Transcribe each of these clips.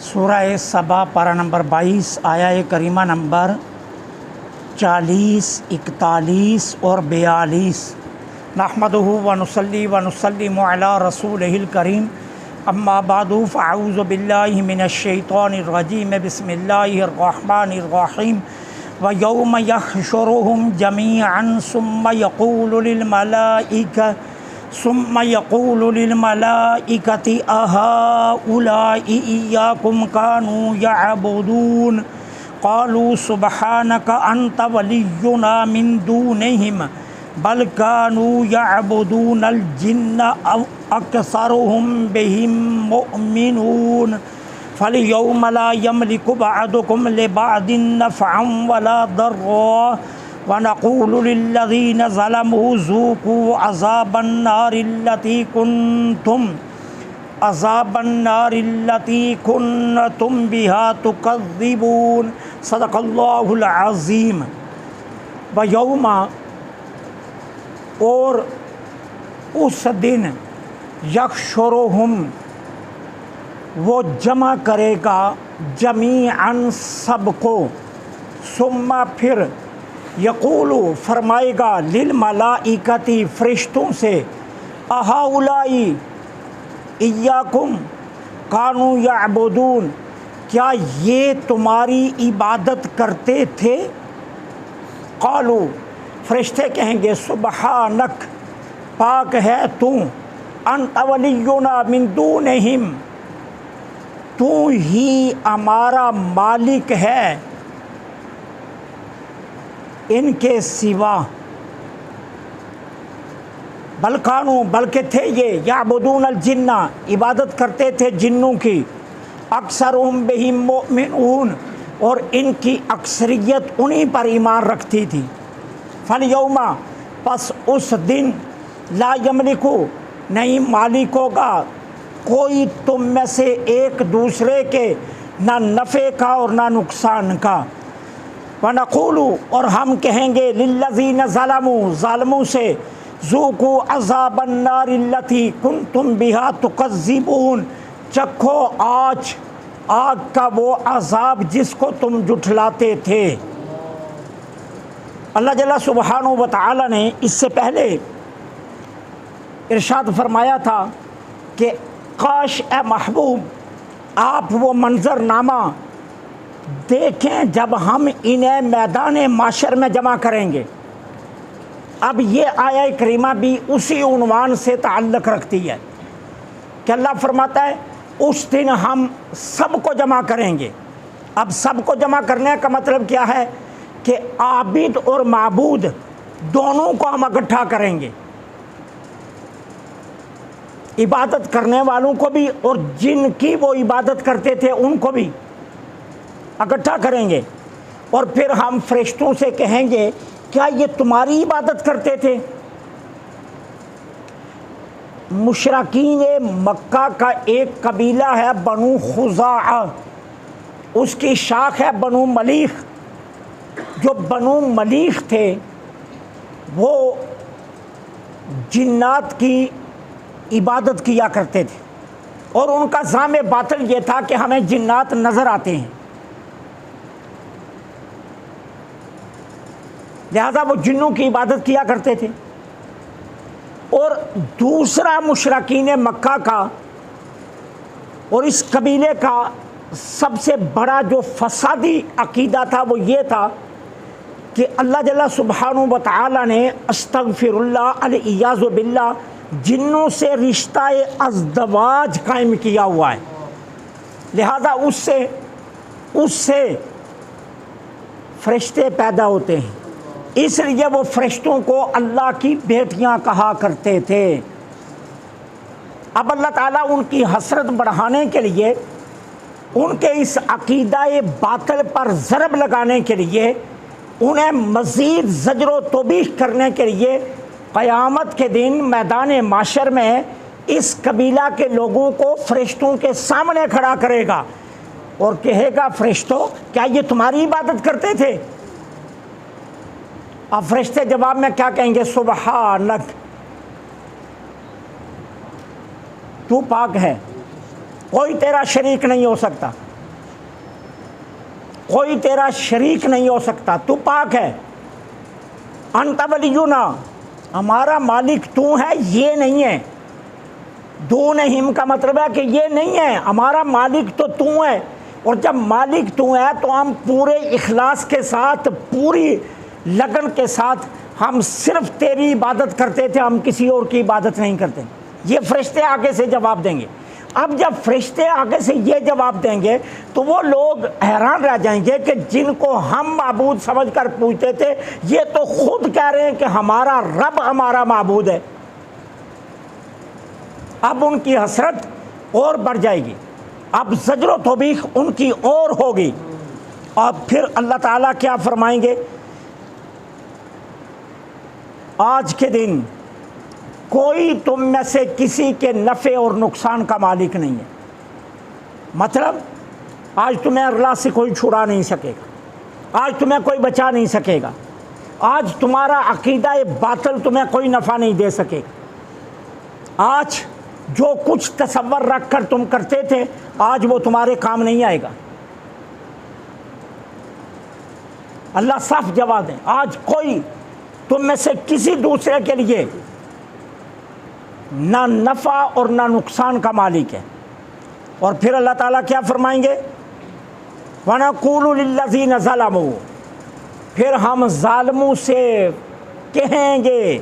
सूरह सबा पारा नंबर 22 आया करीमा नंबर 40, 41 और 42। नहमदुहु व नुसल्ली व नुसल्लिमु अला रसूलिहिल करीम, अम्मा बादु फ़अऊज़ु बिल्लाहि मिनश शैतानिर रजीम, बिस्मिल्लाहिर रहमानिर रहीम। व यौम यहशुरुहुम जमीअन सुम्मा यक़ूलु लिल मलाइकति अहाउलाई इय्याकुम कानू यअबुदून क़ालू सुब्हानक अंत वलियुना मिन दूनिहिम बल कानू यअबुदूनल जिन्न अक्सरुहुम बिहिम मुअमिनून फ़लयौम ला यमलिकु बअदुकुम लिबअदिन नफ़अन वला दर्रा व नक़ूलु लिल्लज़ीना ज़लमू ज़ूक़ू अज़ाबन नारिल्लती कुन्तुम बिहा तुकज़्ज़िबून। सदक़ल्लाहुल अज़ीम। व यौमा, और उस दिन, यहशुरुहुम, वो जमा करेगा, जमीअन, सबको, सुम्मा, फिर, यक़ूलु, फरमाएगा, लिल मलाइकति, फरिश्तों से, अहाउलाई इय्याकुम कानू यअबुदून, क्या ये तुम्हारी इबादत करते थे? क़ालू, फरिश्ते कहेंगे, सुब्हानक, पाक है तू, अंत वलियुना मिन दूनिहिम, तू ही हमारा मालिक है इनके सिवा। बलकानू, बल्कि थे ये, याबुदूनल जिन्ना, इबादत करते थे जिन्नों की, अक्सरुहुम बिहिम मुअमिनून, और इनकी अक्सरियत उन्हीं पर ईमान रखती थी। फलयौमा, पस उस दिन, ला यमलिकु, नहीं मालिक होगा कोई तुम में से एक दूसरे के, ना नफ़े का और ना नुकसान का। व नक़ूलु, और हम कहेंगे, लिल्लज़ीना ज़लमू, ज़ालिमों से, ज़ूक़ू अज़ाबन नारिल्लती कुन्तुम बिहा तुकज़्ज़िबून, चखो आज आग का वो अज़ाब जिसको तुम जुठलाते थे। अल्लाह जल्ला सुब्हानहू व तआला ने इससे पहले इरशाद फरमाया था कि काश ए महबूब आप वो मंज़रनामा देखें जब हम इन्हें मैदान माशर में जमा करेंगे। अब ये आया करीमा भी उसी उन्वान से ताल्लुक़ रखती है कि अल्लाह फरमाता है उस दिन हम सबको जमा करेंगे। अब सबको जमा करने का मतलब क्या है कि आबिद और माबूद दोनों को हम इकट्ठा करेंगे, इबादत करने वालों को भी और जिनकी वो इबादत करते थे उनको भी इकट्ठा करेंगे। और फिर हम फरिश्तों से कहेंगे, क्या ये तुम्हारी इबादत करते थे? मुशरिकीन मक्का का एक कबीला है बनु खुज़ाआ, उसकी शाख है बनु मलीख। जो बनु मलीख थे वो जिन्नात की इबादत किया करते थे और उनका ज़ामे बातिल ये था कि हमें जिन्नात नज़र आते हैं, लिहाजा वो जिन्नों की इबादत किया करते थे। और दूसरा मुशरिकीन मक्का का और इस कबीले का सबसे बड़ा जो फसादी अकीदा था वो ये था कि अल्लाह जल्ला सुब्हानहू व तआला ने अस्तगफिरुल्लाह अल-इयाज़ु बिल्लाह जिन्नों से रिश्ता अज़दवाज कायम किया हुआ है। लिहाजा उससे फरिश्ते पैदा होते हैं, इसलिए वो फरिश्तों को अल्लाह की बेटियां कहा करते थे। अब अल्लाह ताला उनकी हसरत बढ़ाने के लिए, उनके इस अकीदाए बातिल पर ज़रब लगाने के लिए, उन्हें मज़ीद ज़जर तौबीह करने के लिए क़यामत के दिन मैदान माशर में इस कबीला के लोगों को फरिश्तों के सामने खड़ा करेगा और कहेगा, फरिश्तों क्या ये तुम्हारी इबादत करते थे? अब फरिश्ते जवाब में क्या कहेंगे? सुब्हानक, तू पाक है, कोई तेरा शरीक नहीं हो सकता। कोई तेरा शरीक नहीं हो सकता, तू पाक है। अंत वलियुना, हमारा मालिक तू है, ये नहीं है। दो नहीं का मतलब है कि ये नहीं है, हमारा मालिक तो तू है। और जब मालिक तू है तो हम पूरे इखलास के साथ, पूरी लगन के साथ हम सिर्फ तेरी इबादत करते थे, हम किसी और की इबादत नहीं करते। ये फरिश्ते आगे से जवाब देंगे। अब जब फरिश्ते आगे से ये जवाब देंगे तो वो लोग हैरान रह जाएंगे कि जिनको हम माबूद समझकर पूछते थे, ये तो खुद कह रहे हैं कि हमारा रब हमारा माबूद है। अब उनकी हसरत और बढ़ जाएगी, अब ज़ज्र व तौबीख उनकी और होगी। और फिर अल्लाह ताला क्या फरमाएंगे, आज के दिन कोई तुम में से किसी के नफ़े और नुकसान का मालिक नहीं है। मतलब आज तुम्हें अल्लाह से कोई छुड़ा नहीं सकेगा, आज तुम्हें कोई बचा नहीं सकेगा, आज तुम्हारा अकीदा बातिल तुम्हें कोई नफ़ा नहीं दे सकेगा। आज जो कुछ तसव्वुर रख कर तुम करते थे, आज वो तुम्हारे काम नहीं आएगा। अल्लाह साफ जवाब दें, आज कोई तुम में से किसी दूसरे के लिए ना नफ़ा और ना नुकसान का मालिक है। और फिर अल्लाह ताला क्या फरमाएंगे, वनक़ूलु लिल्लज़ीना ज़लमू, फिर हम ज़ालिमों से कहेंगे,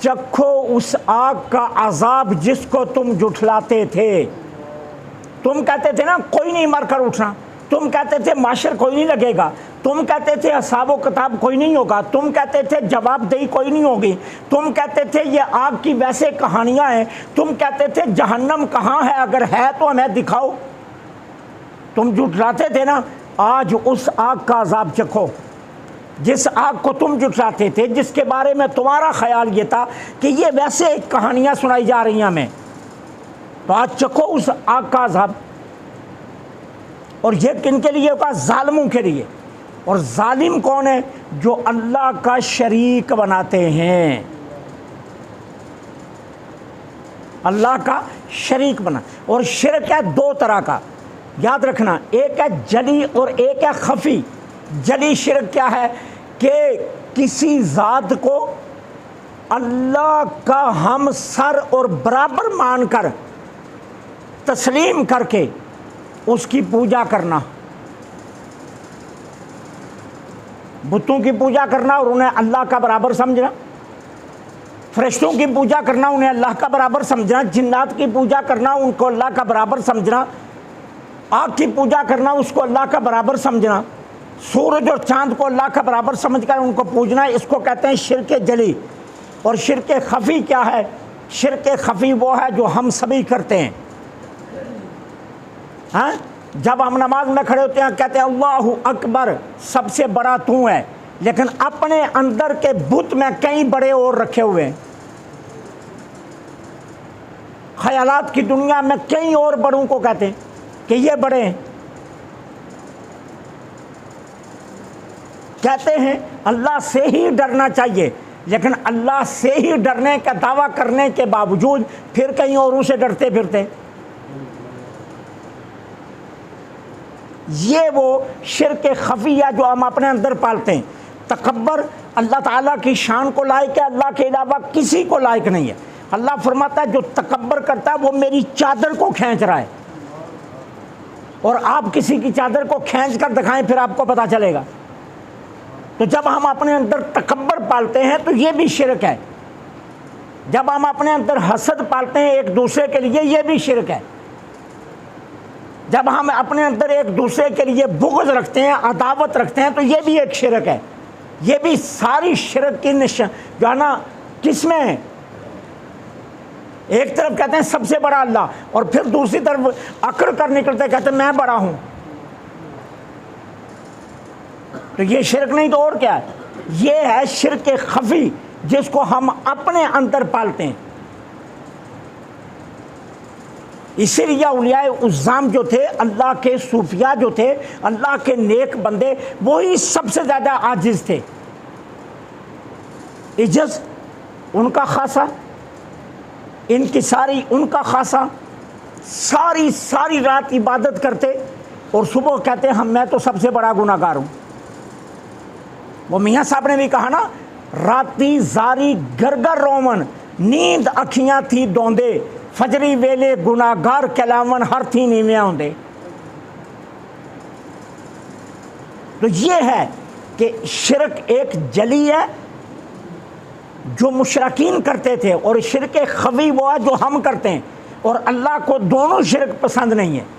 चखो उस आग का अज़ाब जिसको तुम जुठलाते थे। तुम कहते थे ना कोई नहीं मर कर उठना, तुम कहते थे माशर कोई नहीं लगेगा, तुम कहते थे हिसाब व किताब कोई नहीं होगा, तुम कहते थे जवाबदेही कोई नहीं होगी, तुम कहते थे ये आग की वैसे कहानियां हैं, तुम कहते थे जहन्नम कहाँ है, अगर है तो हमें दिखाओ। तुम जुटलाते थे ना, आज उस आग का अजाब चखो जिस आग को तुम जुटलाते थे, जिसके बारे में तुम्हारा ख्याल ये था कि ये वैसे कहानियाँ सुनाई जा रही हैं हमें, तो आज चखो उस आग का अजाब। और ये किन के लिए होगा, जालिमों के लिए। और जालिम कौन है, जो अल्लाह का शरीक बनाते हैं, अल्लाह का शरीक बना। और शिरक है दो तरह का, याद रखना, एक है जली और एक है खफी। जली शिरक क्या है कि किसी ज़ात को अल्लाह का हम सर और बराबर मानकर तस्लीम करके उसकी पूजा करना, बुतों की पूजा करना और उन्हें अल्लाह का बराबर समझना, फरिश्तों की पूजा करना, उन्हें अल्लाह का बराबर समझना, जिन्नात की पूजा करना, उनको अल्लाह का बराबर समझना, आग की पूजा करना, उसको अल्लाह का बराबर समझना, सूरज और चांद को अल्लाह का बराबर समझकर उनको पूजना, इसको कहते हैं शिरक जली। और शिरक खफी क्या है, शिरक खफी वो है जो हम सभी करते हैं। हाँ, जब हम नमाज में खड़े होते हैं कहते हैं अल्लाहु अकबर, सबसे बड़ा तू है, लेकिन अपने अंदर के बुत में कई बड़े और रखे हुए हैं। ख्यालात की दुनिया में कई और बड़ों को कहते हैं कि ये बड़े हैं। कहते हैं अल्लाह से ही डरना चाहिए, लेकिन अल्लाह से ही डरने का दावा करने के बावजूद फिर कहीं औरों से डरते फिरते। ये वो शिरक खफिया जो हम अपने अंदर पालते हैं। तकब्बर अल्लाह ताला की शान को लायक है, अल्लाह के अलावा किसी को लायक नहीं है। अल्लाह फरमाता है जो तकब्बर करता है वो मेरी चादर को खींच रहा है। और आप किसी की चादर को खींच कर दिखाएं, फिर आपको पता चलेगा। तो जब हम अपने अंदर तकब्बर पालते हैं तो ये भी शिरक है। जब हम अपने अंदर हसद पालते हैं एक दूसरे के लिए, ये भी शिरक है। जब हम अपने अंदर एक दूसरे के लिए बुग़्ज़ रखते हैं, अदावत रखते हैं, तो ये भी एक शिरक है। ये भी सारी शिरक की जो है ना किसमें है, एक तरफ कहते हैं सबसे बड़ा अल्लाह, और फिर दूसरी तरफ अकड़ कर निकलते कहते हैं मैं बड़ा हूं। तो ये शिरक नहीं तो और क्या है, ये है शिरक खफी जिसको हम अपने अंदर पालते हैं। इसीलिए औलियाए उज़्ज़ाम जो थे, अल्लाह के सूफिया जो थे, अल्लाह के नेक बंदे, वही सबसे ज़्यादा आजिज़ थे। इज्जत उनका खासा, इनकी सारी उनका खासा, सारी रात इबादत करते, और सुबह कहते हैं हम मैं तो सबसे बड़ा गुनाहगार हूँ। वो मियाँ साहब ने भी कहा ना, राती जारी गरगर रोमन, नींद अखियाँ थी दौंदे, फजरी वेले गुनाहगार कलावन हर थी नीवियाँ होंदे। तो ये है कि शिरक एक जली है जो मुशरकीन करते थे, और शिरक खवी वो है जो हम करते हैं, और अल्लाह को दोनों शिरक पसंद नहीं है।